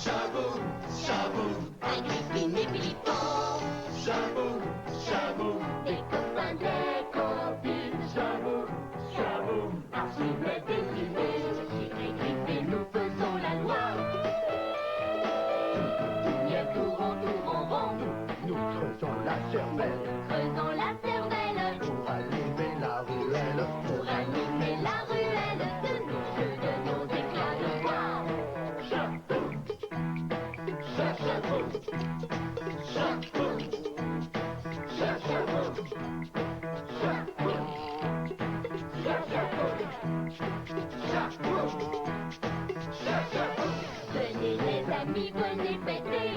Shaboum, shaboum, Agrippine et Philippon. Shaboum, shaboum, des copains, des copines. Shaboum, shaboum, Archimède et Timéo. Sur Agrippine, nous faisons la loi. Tout bien, tout rond, tout rond, rond. Nous creusons la cervelle Creusons la cervelle pour allumer la ruelle. pour allumer la ruelle de nos jeux, de nos éclats de voix. Chaboum, chaboum, chaboum, chaboum, Venez les amis, venez fêter.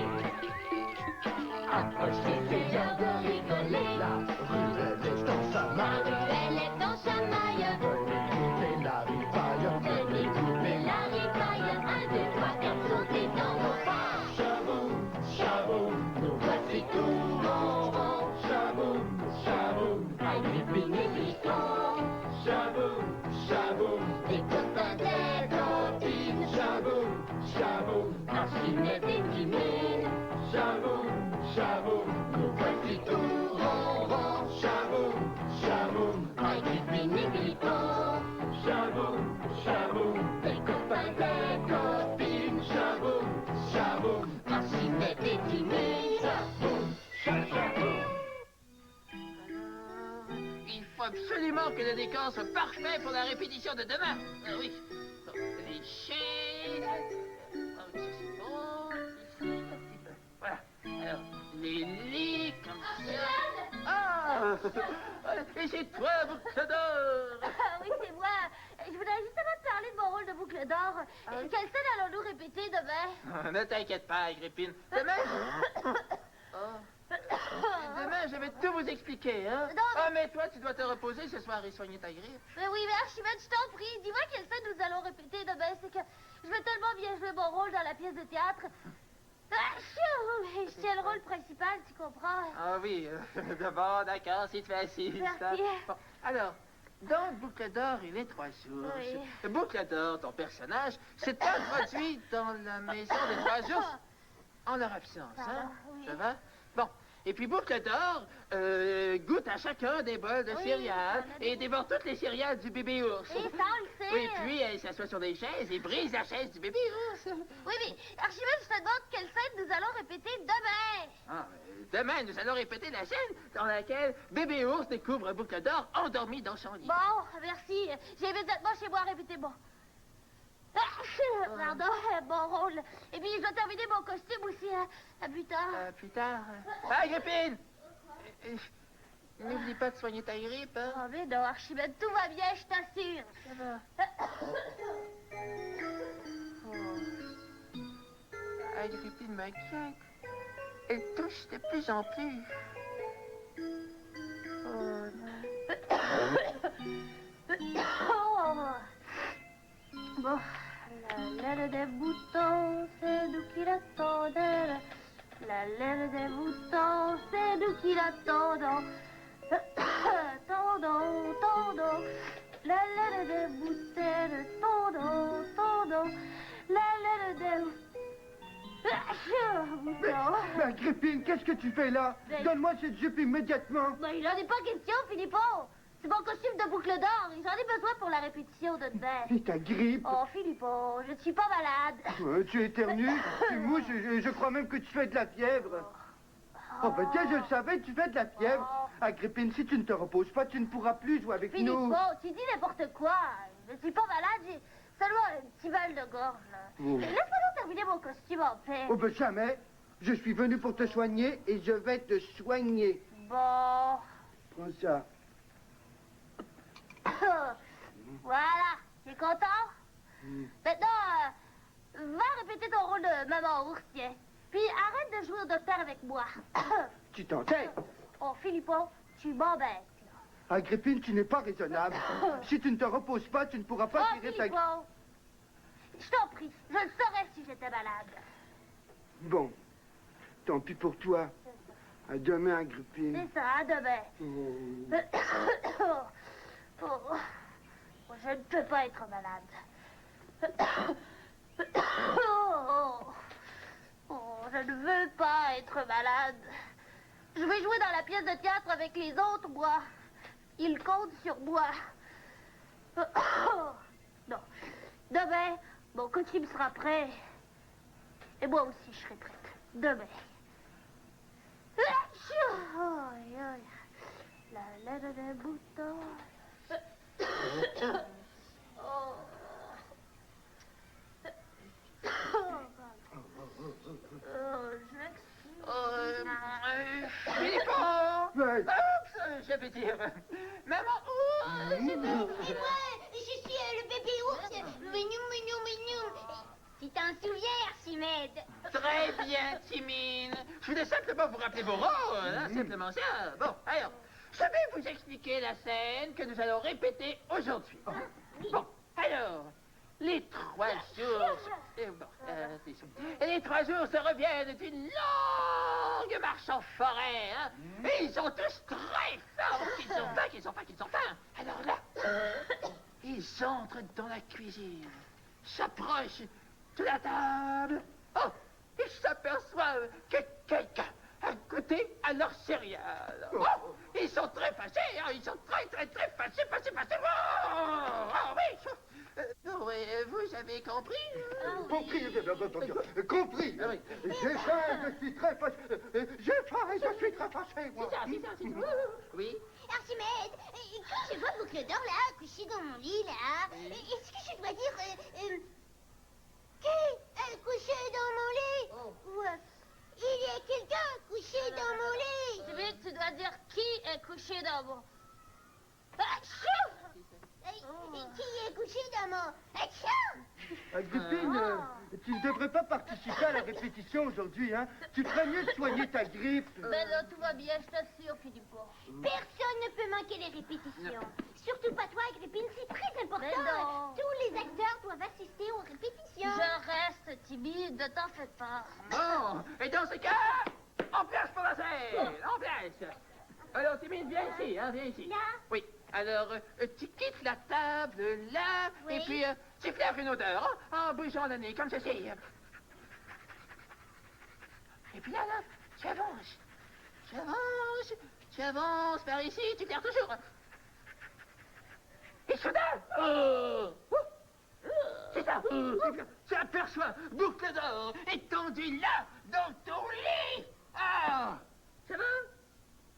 Approchez, c'est l'heure de rigoler. la ruelle est en sa La main. ruelle est en chamaille. Venez la ripaille. Venez couper la ripaille. 1, 2, 3, 4, sautez dans nos pas. Chaboum, chaboum, Nous voici tout en rond. chaboum, chaboum, Agrippine et Philippon. chaboum, chaboum, Des copains, des copines. chaboum, chaboum, Archimède et Timéo. chaboum, chaboum, Nous voici tout en rond. chaboum, chaboum, Agrippine et Philippon. chaboum, chaboum, Des copains, des copines. chaboum, chaboum, Archimède et Timéo. chaboum. Il faut absolument que le décor soit parfait pour la répétition de demain. Ah oui. Bon, les chaînes. Ah oui, ça c'est bon. Ici, un petit peu. Voilà. Alors, les lits comme ça. Ah! Et c'est toi, boucle d'or! Ah oui, c'est moi. Je voudrais justement te parler de mon rôle de boucle d'or. oui? Quelle scène allons-nous répéter demain? Ne t'inquiète pas, Agrippine. Demain... Oh. Demain, je vais tout vous expliquer, hein? Non, Ah, mais toi, tu dois te reposer ce soir et soigner ta grippe. Mais oui, mais Archimède, je t'en prie. Dis-moi quelle scène nous allons répéter demain. C'est que je veux tellement bien jouer mon rôle dans la pièce de théâtre. Je tiens le rôle principal, tu comprends? Ah oui, d'abord, d'accord, c'est facile. ça. Merci. Bon, alors, dans Boucle d'or et les trois sources, Oui. Boucle d'or, ton personnage, s'est introduit dans la maison des trois ours en leur absence, hein? Pardon, oui. Ça va? Bon. Et puis Boucle d'or goûte à chacun des bols de Oui, céréales on a et dit. dévore toutes les céréales du bébé ours. Oui, ça, on le sait. Oui, puis elle s'assoit sur des chaises et brise la chaise du bébé ours. Oui, mais Archimède, je te demande quelle scène nous allons répéter demain. Ah, demain, nous allons répéter la scène dans laquelle bébé ours découvre Boucle d'or endormi dans son lit. Bon, merci. J'ai immédiatement chez moi répété bon. Pardon, bon rôle. Et puis, je dois terminer mon costume aussi, hein. À plus tard. Plus tard. Ah, Agrippine! N'oublie pas de soigner ta grippe, hein? Oh, mais non, Archimède, tout va bien, je t'assure. Ça va. Agrippine m'inquiète. Elle touche de plus en plus. Oh, non. Bon, la laine des boutons, c'est nous qui l'attendons. La laine des boutons, c'est nous qui l'attendons. Tendons, tendons. La laine des boutons, tendons, tendons. La laine des boutons. Mais Agrippine, qu'est-ce que tu fais là? Mais- Donne-moi cette jupe immédiatement. Mais il n'en est pas question, Philippon. C'est mon costume de boucle d'or. J'en ai besoin pour la répétition de demain. Et ta grippe? Oh, Philippon, je ne suis pas malade. Tu éternues, tu mousses, je crois même que tu fais de la fièvre. Oh ben tiens, je le savais, tu fais de la fièvre. Agrippine, si tu ne te reposes pas, tu ne pourras plus jouer avec nous. Philippon, tu dis n'importe quoi. Je ne suis pas malade, j'ai seulement un petit mal de gorge. Là. Oh. Laisse-moi donc terminer mon costume en paix. Oh ben jamais. Je suis venu pour te soigner et je vais te soigner. Bon. Prends ça. Voilà, tu es content? Maintenant, va répéter ton rôle de maman ours, tiens. Puis arrête de jouer au docteur avec moi. Tu t'entends? Oh, Philippon, tu m'embêtes. Agrippine, tu n'es pas raisonnable. Si tu ne te reposes pas, tu ne pourras pas Oh, tirer ta... Philippon, je t'en prie, je le saurais si j'étais malade. Bon, tant pis pour toi. À demain, Agrippine. C'est ça, à demain. Oh. Oh, je ne peux pas être malade. Oh, malade. Je vais jouer dans la pièce de théâtre avec les autres, moi. Ils comptent sur moi. Non. Demain, mon costume sera prêt. Et moi aussi, je serai prête. Demain. Aïe, aïe. La laine des boutons. Oh. Je m'excuse. Philippon! Ouais. Oups, je vais dire. Maman, C'est moi, je suis le bébé ours. Mignon. Tu t'en souviens, Archimède? très bien, Timine. Je voulais simplement vous rappeler vos rôles, hein, simplement ça. Bon, alors, je vais vous expliquer la scène que nous allons répéter aujourd'hui. Bon, alors, les 3 jours... les 3 jours se reviennent d'une longue marche en forêt, hein. Et ils sont tous très forts, qu'ils sont fins. Alors là, ils entrent dans la cuisine, s'approchent de la table. Oh, ils s'aperçoivent que quelqu'un a goûté à leur céréales. Oh, ils sont très fâchés, hein, ils sont très fâchés. Oh, oui. Vous avez compris? Compris. Ah oui. J'ai faim, je suis très fâché. J'ai faim et je suis très fâché, moi. C'est ça. Oui. Archimède, quand je vois Boucle d'Or là, couché dans mon lit là, est-ce que je dois dire qui est couché dans mon lit? Oh. Ou il y a quelqu'un couché dans mon lit? Tu veux que tu dois dire qui est couché dans mon... Qui est couché dans mon... Achou! Agrippine, tu ne devrais pas participer à la répétition aujourd'hui, hein. Tu ferais mieux de soigner ta grippe. Ben là, tout va bien, je t'assure, Philippon. Personne ne peut manquer les répétitions. Surtout pas toi, Agrippine, c'est très important. Mais non. Tous les acteurs doivent assister aux répétitions. Je reste timide, ne t'en fais pas. Bon, et dans ce cas, en place pour la scène, en place. Alors, Timine, viens ici, hein, viens ici. Là? Oui, alors, tu quittes la table, là, Oui. et puis tu flaires une odeur, en bougeant le nez, comme ceci. Et puis là, tu avances par ici, tu flaires toujours. Et soudain, c'est ça, tu aperçois Boucle d'Or étendue là, dans ton lit. Ah, ça va?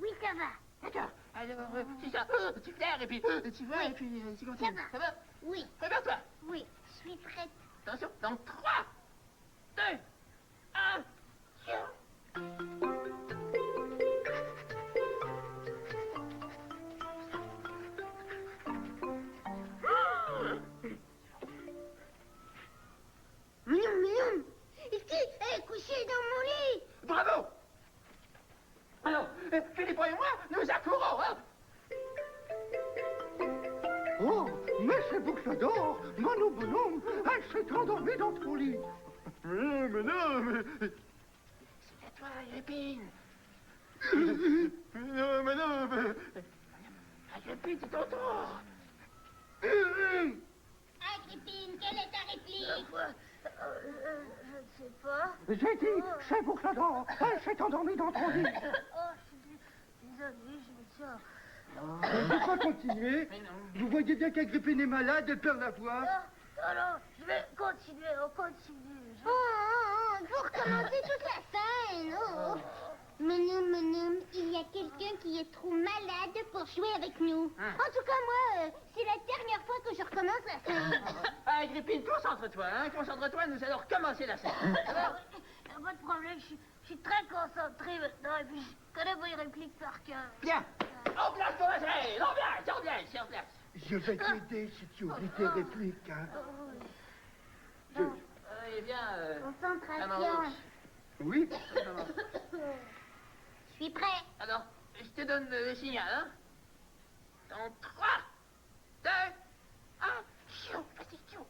Oui, ça va. D'accord. Alors, c'est ça. Tu flaires et puis tu vois et puis tu continues. Ça va. Ça va? Oui, Prépare-toi. oui, je suis prête. Attention. Dans 3, 2, 1. Mignon. Qui est couché dans mon lit? Bravo. Alors, Philippe et moi, nous accourons, hein? Oh, mais c'est Boucle d'Or, mon bonhomme, elle s'est endormie dans ton lit. Mais non, C'est à toi, Agrippine. mais... Agrippine, c'est ton tour. Agrippine, quelle est ta réplique? Je ne sais pas. J'ai dit, c'est Boucle d'Or, elle s'est endormie dans ton lit. Oh, je suis désolée, je me tiens. Pourquoi continuer? Mais non. Vous voyez bien qu'Agrippine est malade, elle perd la voix. Non, je vais continuer, on continue. Il faut recommencer toute la scène. Madame, il y a quelqu'un qui est trop malade pour jouer avec nous. En tout cas, moi, c'est la dernière fois que je recommence la scène. Agrippine, concentre-toi, hein? Concentre-toi, nous allons recommencer la scène. Alors, Pas de problème, je suis très concentrée maintenant et puis je connais mes répliques par cœur. bien. En place pour la scène. En place. Je vais t'aider si tu oublies tes répliques, hein. Eh bien, Concentration. Oui? Je suis prêt. alors, je te donne le signal, hein? Dans 3, 2, 1. Chiou, vas-y, chiou.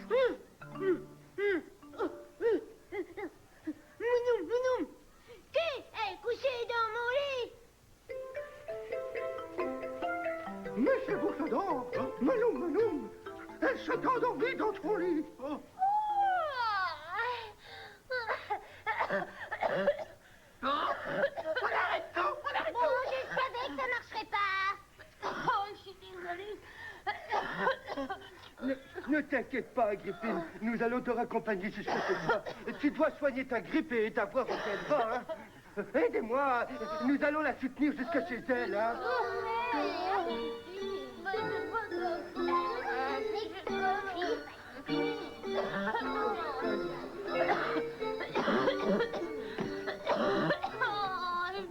Flaire. Mounoum, qui est couché dans mon lit? Mais c'est Boucle d'Or, Manoum. Elle s'est endormie dans ton lit. Oh. Bon, on arrête tout, on arrête Bon, tout. je savais que ça marcherait pas. Oh, je suis désolée. Ne t'inquiète pas, Agrippine. Nous allons te raccompagner jusqu'à chez toi. Tu dois soigner ta grippe et t'avoir au va, hein. Aidez-moi. Nous allons la soutenir jusqu'à chez elle, hein.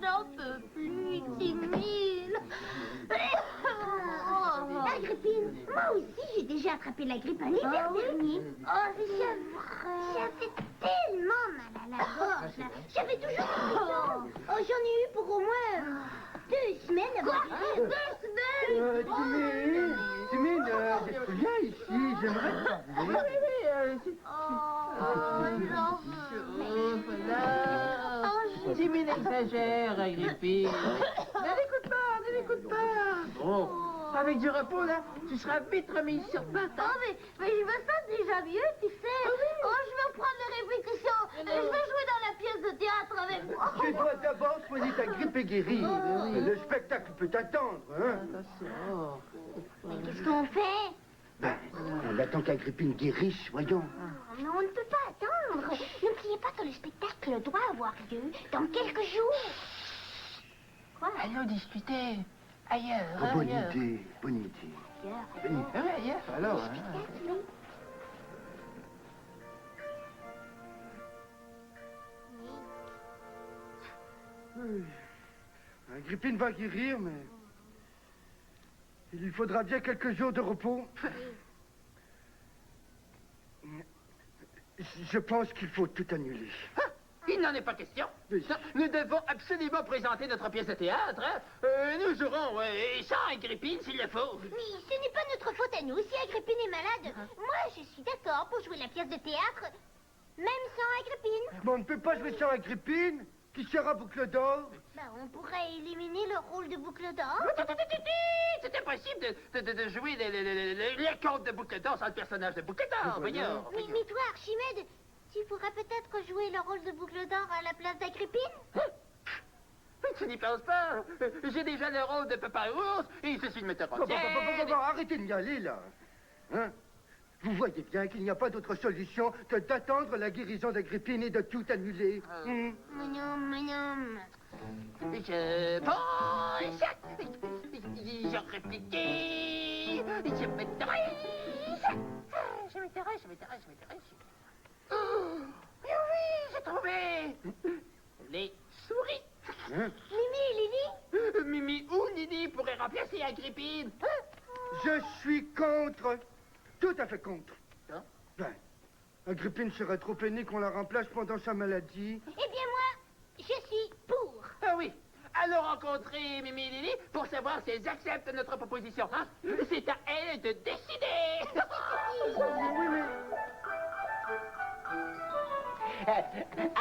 J'en peux plus, Timmy. Agrippine, moi aussi j'ai déjà attrapé la grippe l'hiver dernier. Oh, j'avais tellement mal à la gorge. J'avais toujours une Oh, j'en ai eu pour au moins 2 semaines. Quoi? 2 semaines? Timine, viens ici, j'aimerais te parler. J'en veux. Voilà. Timine exagère, Agrippine. Ne l'écoute pas. Bon, avec du repos, là, tu seras vite remise sur pattes. Oh, mais je me sens déjà mieux, tu sais. Oh, je vais prendre les répétitions. Je vais jouer dans la pièce de théâtre avec moi. Tu dois d'abord soigner ta grippe et guérir. Le spectacle peut t'attendre, hein. Qu'est-ce qu'on fait? Ben, on attend qu'Agrippine guérisse, voyons. Mais on ne peut pas attendre. N'oubliez pas que le spectacle doit avoir lieu dans quelques jours. Quoi? Allons discuter ailleurs, Oh, bonne ailleurs. idée, bonne idée. Bonne idée. Ah ouais, ailleurs, alors. Hein. Spectacle, oui. Agrippine va guérir, mais il lui faudra bien quelques jours de repos. Je pense qu'il faut tout annuler. Ah, il n'en est pas question. Oui. Nous devons absolument présenter notre pièce de théâtre. Hein. Nous jouerons sans Agrippine s'il le faut. Mais ce n'est pas notre faute à nous. Si Agrippine est malade, moi je suis d'accord pour jouer la pièce de théâtre, même sans Agrippine. Mais on ne peut pas jouer sans Agrippine, qui sera boucle d'or. Bah, on pourrait éliminer le rôle de boucle d'or. C'est impossible de jouer les contes de Boucle d'Or sans le personnage de Boucle d'Or, voyons. Mais toi, Archimède, tu pourrais peut-être jouer le rôle de boucle d'or à la place d'Agrippine. Mais tu n'y penses pas. J'ai déjà le rôle de Papa Ours et je suis le metteur en scène. Arrêtez de y aller, là. Hein? Vous voyez bien qu'il n'y a pas d'autre solution que d'attendre la guérison d'Agrippine et de tout annuler. Madame. Je pense, je répliquais, je m'intéresse. Je m'intéresse. Oh, oui, j'ai trouvé. Les souris. Hein? Mimi et Lily? Mimi ou Lily pourraient remplacer Agrippine. Je suis contre. Tout à fait contre. Hein? Ben, Agrippine serait trop peinée qu'on la remplace pendant sa maladie. Eh bien, moi, je suis pour. Ah oui. Allons rencontrer Mimi et Lily pour savoir si elles acceptent notre proposition. Hein? C'est à elles de décider.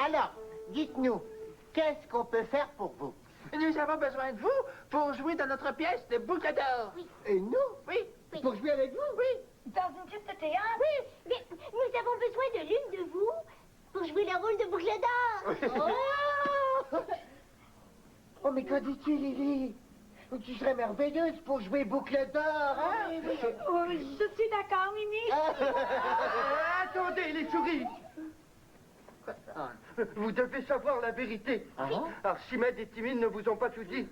Alors, dites-nous, qu'est-ce qu'on peut faire pour vous? Nous avons besoin de vous pour jouer dans notre pièce de Boucle d'Or. Et nous? Oui. Pour jouer avec vous? Oui. Dans une pièce de théâtre? Oui, mais nous avons besoin de l'une de vous pour jouer le rôle de boucle d'or. Oh, mais qu'en dis-tu, Lily? Tu serais merveilleuse pour jouer boucle d'or, hein? Je suis d'accord, Mimi. Attendez, les souris. Vous devez savoir la vérité. Archimède et Timine ne vous ont pas tout dit.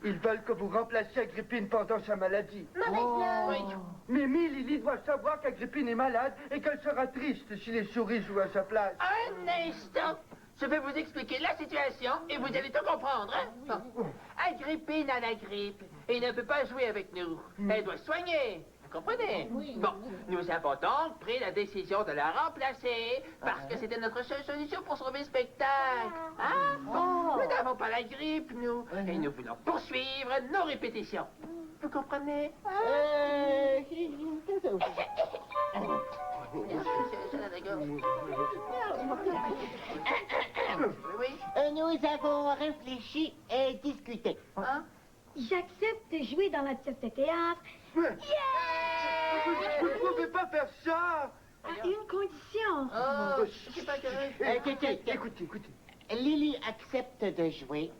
Ils veulent que vous remplaciez Agrippine pendant sa maladie. Oui. Mimi, Lily doivent savoir qu'Agrippine est malade et qu'elle sera triste si les souris jouent à sa place. Un instant. Je vais vous expliquer la situation et vous allez tout comprendre. Hein? Bon. Agrippine a la grippe et ne peut pas jouer avec nous. Elle doit se soigner. Vous comprenez? Bon, nous avons donc pris la décision de la remplacer parce que c'était notre seule solution pour sauver le spectacle. Hein? Bon, nous n'avons pas la grippe, nous, et nous voulons poursuivre nos répétitions. Vous comprenez? Oui. Nous avons réfléchi et discuté. Hein? J'accepte de jouer dans la pièce de théâtre. Yeah! Vous ne pouvez pas faire ça. À une condition. Oh, je sais pas que... Écoutez. Lily accepte de jouer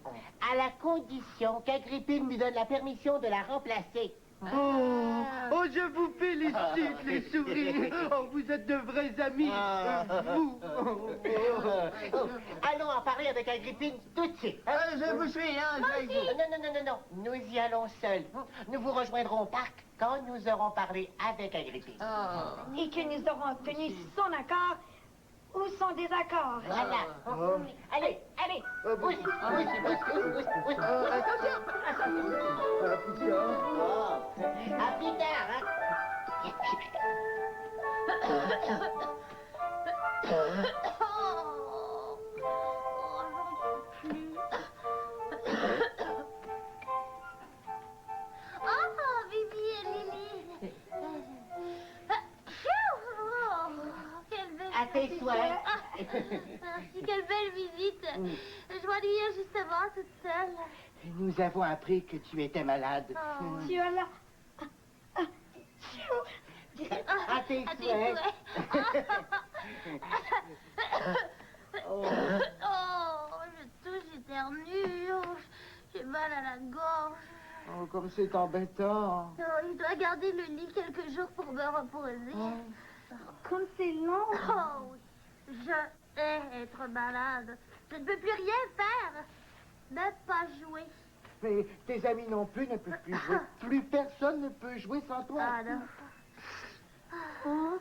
à la condition qu'Agrippine lui donne la permission de la remplacer. Oh, je vous félicite, les souris. Oh, vous êtes de vrais amis, vous. Allons en parler avec Agrippine tout de suite. Je vous suis, hein, je vais avec vous. Non. Nous y allons seuls. Nous vous rejoindrons au parc quand nous aurons parlé avec Agrippine. Oh. Et que nous aurons obtenu son accord ou son désaccord. Voilà. Allez. Ousse. Attention. À plus tard, hein. Oh, Bibi et Lily. Quelle belle À tes souhaits. Merci, quelle belle visite. Je m'ennuyais justement toute seule. Nous avons appris que tu étais malade. Tu as là. À tes souhaits. Oh, je touche, j'éternue. Oh, j'ai mal à la gorge. Oh, comme c'est embêtant. Oh, je dois garder le lit quelques jours pour me reposer. Comme c'est long. Oh oui, je hais être malade. Je ne peux plus rien faire. Même pas jouer. Mais tes amis non plus ne peuvent plus jouer. Plus personne ne peut jouer sans toi. Ah non. Oh,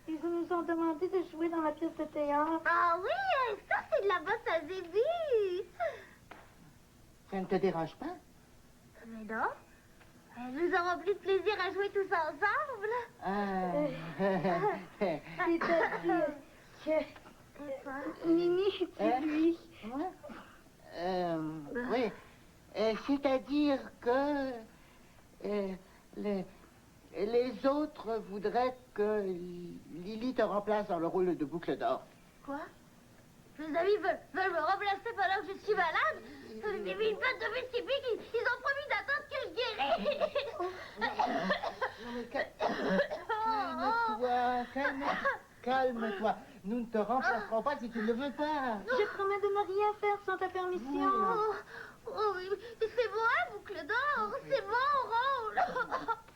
ils nous ont demandé de jouer dans la pièce de théâtre. Ah oui, ça c'est de la bosse à début. Ça ne te dérange pas? Mais non. Nous aurons plus de plaisir à jouer tous ensemble. C'est-à-dire que Mimi, c'est lui. Oui. C'est-à-dire que les autres voudraient que Lily te remplace dans le rôle de boucle d'or. Quoi? Mes amis veulent me remplacer pendant que je suis malade? Une bande de mystiques, ils ont promis d'attendre que je guérisse. Calme-toi. Nous ne te remplacerons pas si tu ne le veux pas. Je promets de ne rien faire sans ta permission. Oh oui, c'est moi, boucle d'or. C'est mon rôle.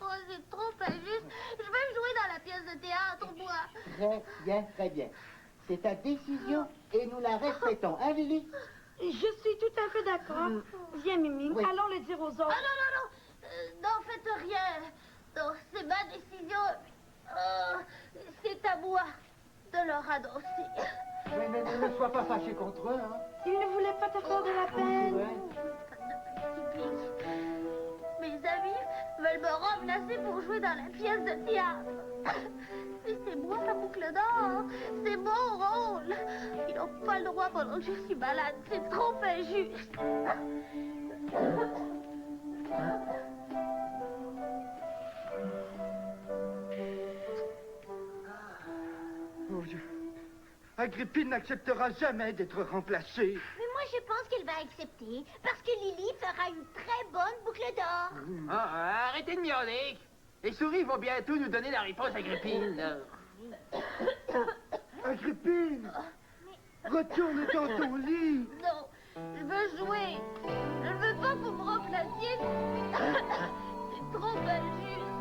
Oh, c'est trop injuste. Je veux jouer dans la pièce de théâtre, moi. Très bien. C'est ta décision et nous la respectons. Hein, Lily? Je suis tout à fait d'accord. Viens, Mimi, Oui. allons le dire aux autres. Ah non. N'en faites rien. Non, c'est ma décision. C'est à moi de leur annoncer. Mais ne sois pas fâché contre eux, hein. Ils ne voulaient pas te faire de la peine. Ouais. Mes amis veulent me remplacer pour jouer dans la pièce de théâtre. Mais c'est moi la boucle d'or. C'est mon rôle. Ils n'ont pas le droit pendant que je suis malade. C'est trop injuste. Oh, Agrippine n'acceptera jamais d'être remplacée. Mais moi, je pense qu'elle va accepter. Parce que Lily fera une très bonne boucle d'or. Arrêtez de miauler. Les souris vont bientôt nous donner la réponse à Agrippine. Agrippine, retourne dans ton lit. Non, je veux jouer. Je ne veux pas que vous me remplaciez. C'est trop injuste.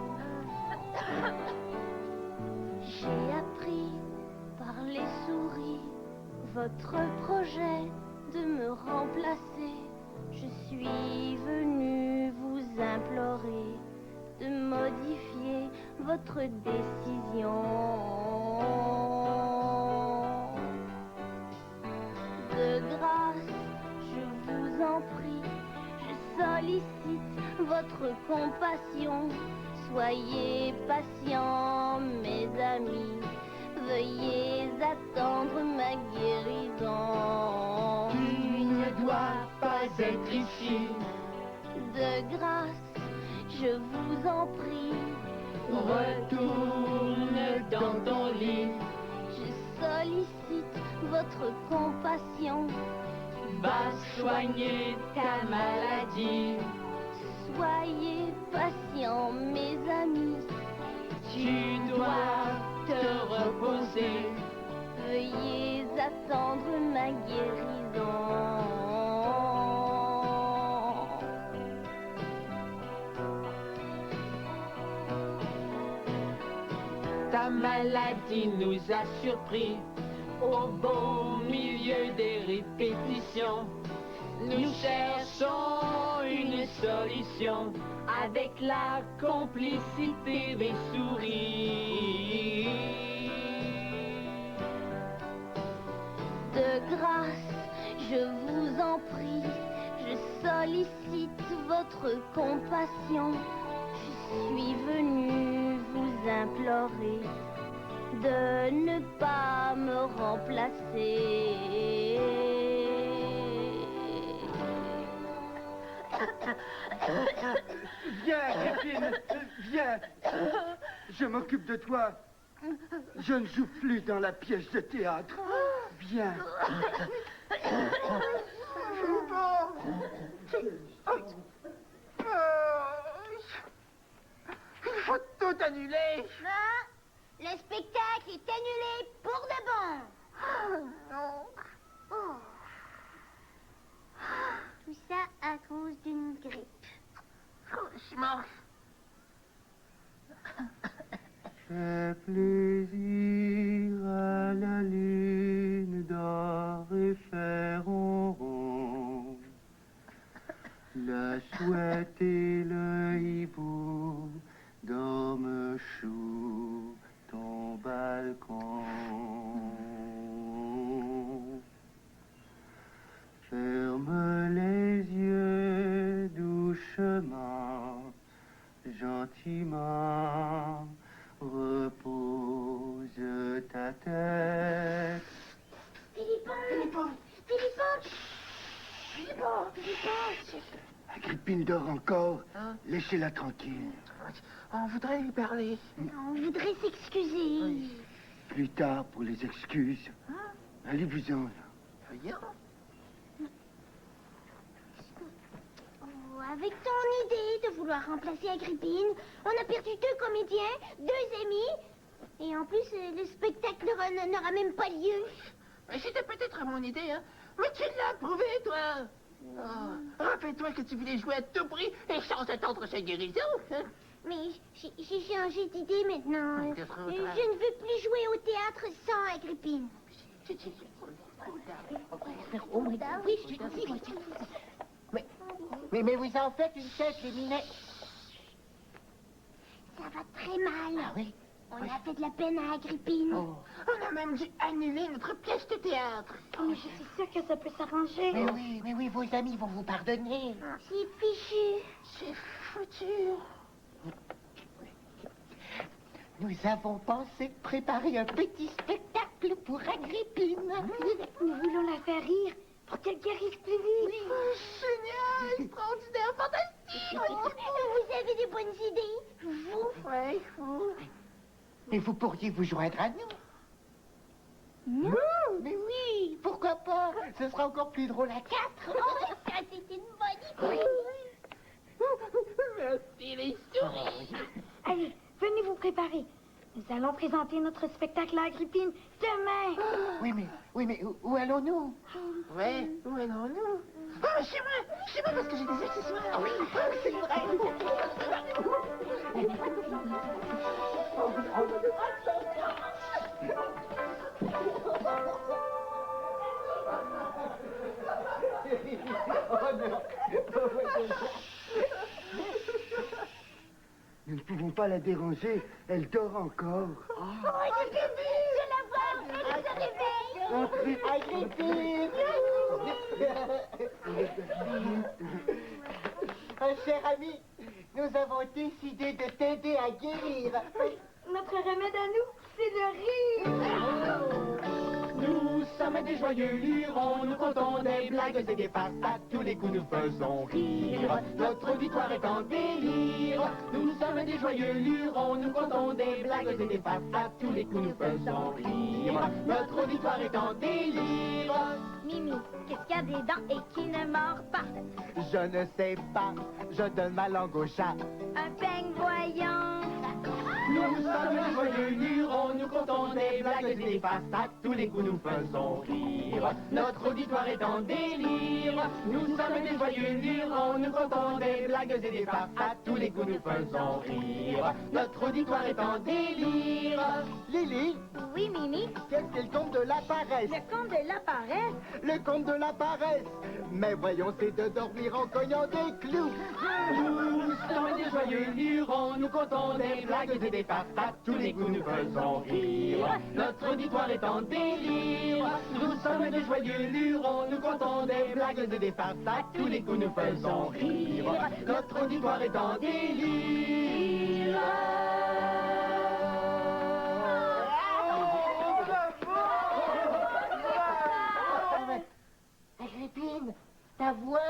J'ai appris par les souris votre projet de me remplacer. Je suis venue vous implorer de modifier votre décision. De grâce, je vous en prie, je sollicite votre compassion. Soyez patients, mes amis, veuillez attendre ma guérison. Tu ne dois pas être ici. De grâce, je vous en prie, Retourne dans ton lit. je sollicite votre compassion. Va soigner ta maladie. Soyez patients, mes amis, tu dois te reposer. Veuillez attendre ma guérison. Ta maladie nous a surpris au beau milieu des répétitions. Nous cherchons une solution avec la complicité des souris. De grâce, je vous en prie, je sollicite votre compassion. Je suis venu vous implorer de ne pas me remplacer. Viens, Agrippine, viens. Je m'occupe de toi. Je ne joue plus dans la pièce de théâtre. Viens. Il faut tout annuler. Non, le spectacle est annulé pour de bon. Non. Oh. Tout ça à cause d'une grippe. Je suis mort. Fais plaisir à la lune d'or et faire ronron. La chouette et le hibou dorment chou ton balcon. Ferme les yeux doucement, gentiment, repose ta tête. Philippon. Agrippine dort encore, laissez-la tranquille. On voudrait lui parler. On voudrait s'excuser. Plus tard pour les excuses. Allez-vous-en. Viens. Oh, avec ton idée de vouloir remplacer Agrippine, on a perdu 2 comédiens, 2 amis, et en plus, le spectacle n'aura même pas lieu. C'était peut-être mon idée, hein. Mais tu l'as prouvé, toi. Oh, rappelle-toi que tu voulais jouer à tout prix et sans attendre sa guérison. Hein. Mais j'ai changé d'idée maintenant. C'est trop Je tard. ne veux plus jouer au théâtre sans Agrippine. Mais vous en faites une tête, les minets. Ça va très mal. Ah oui? On a fait de la peine à Agrippine. Oh. On a même dû annuler notre pièce de théâtre. Mais je suis sûre que ça peut s'arranger. Mais oui, vos amis vont vous pardonner. C'est fichu. C'est foutu. Nous avons pensé préparer un petit spectacle pour Agrippine. Nous voulons la faire rire pour qu'elle guérisse plus vite. Génial, extraordinaire, fantastique. Vous avez des bonnes idées. Vous. Ouais, vous. Mais vous pourriez vous joindre à nous. Nous? Mais oui, pourquoi pas? Ce sera encore plus drôle à 4. Oh, ça, c'est une bonne idée. Merci, les souris. Allez, venez vous préparer. Nous allons présenter notre spectacle à Agrippine demain. Oui, mais où allons-nous? Ouais, où allons-nous? Ah, chez moi, parce que j'ai des accessoires. Oui, c'est vrai. Nous ne pouvons pas la déranger, elle dort encore. Oh, je la vois, elle se réveille. Agrippine! Cher ami, nous avons décidé de t'aider à guérir. Notre remède à nous, c'est le rire. Nous sommes des joyeux lurons, nous comptons des blagues et des farces, à tous les coups nous faisons rire. Notre auditoire est en délire. Nous sommes des joyeux lurons, nous comptons des blagues et des farces, à tous les coups nous faisons rire. Notre auditoire est en délire. Mimi, qu'est-ce qu'il y a des dents et qui ne mord pas? Je ne sais pas, je donne ma langue au chat. Un peigne voyant. Nous Nous sommes les joyeux lurons, nous comptons des blagues et des farces, à tous les coups nous faisons rire. Notre auditoire est en délire. Nous sommes des joyeux lurons, nous comptons des blagues et des farces, à tous les coups nous faisons rire. Notre auditoire est en délire. Lily, Oui, Mimi. qu'est-ce que le conte de la paresse? Le conte de la paresse. Le conte de la paresse. Mais voyons, c'est de dormir en cognant des clous. Nous sommes des joyeux lurons, nous comptons des blagues et des farces, à tous les coups nous faisons rire. Notre auditoire est en délire. Nous sommes des joyeux lurons, nous comptons des blagues et des farces, à tous les coups nous faisons rire. Notre auditoire est en délire. Agrippine, ta voix.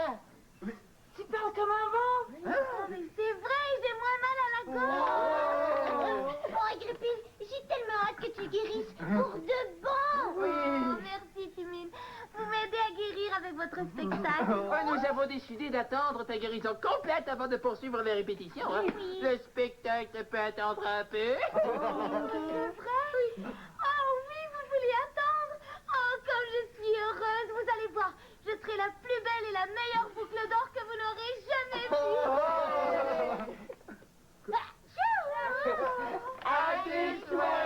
Tu parles comme avant. Oh, mais c'est vrai, j'ai moins mal à la gorge. Oh, Agrippine, j'ai tellement hâte que tu guérisses pour de bon. Oh, merci, Timine. Vous m'aidez à guérir avec votre spectacle. Nous avons décidé d'attendre ta guérison complète avant de poursuivre les répétitions. Hein. Oui. Le spectacle peut attendre un peu. C'est vrai? Oui. Oh oui, vous voulez attendre? Oh, comme je suis heureuse. Vous allez voir, je serai la plus belle et la meilleure boucle d'or que vous n'aurez jamais vue. À tes souhaits.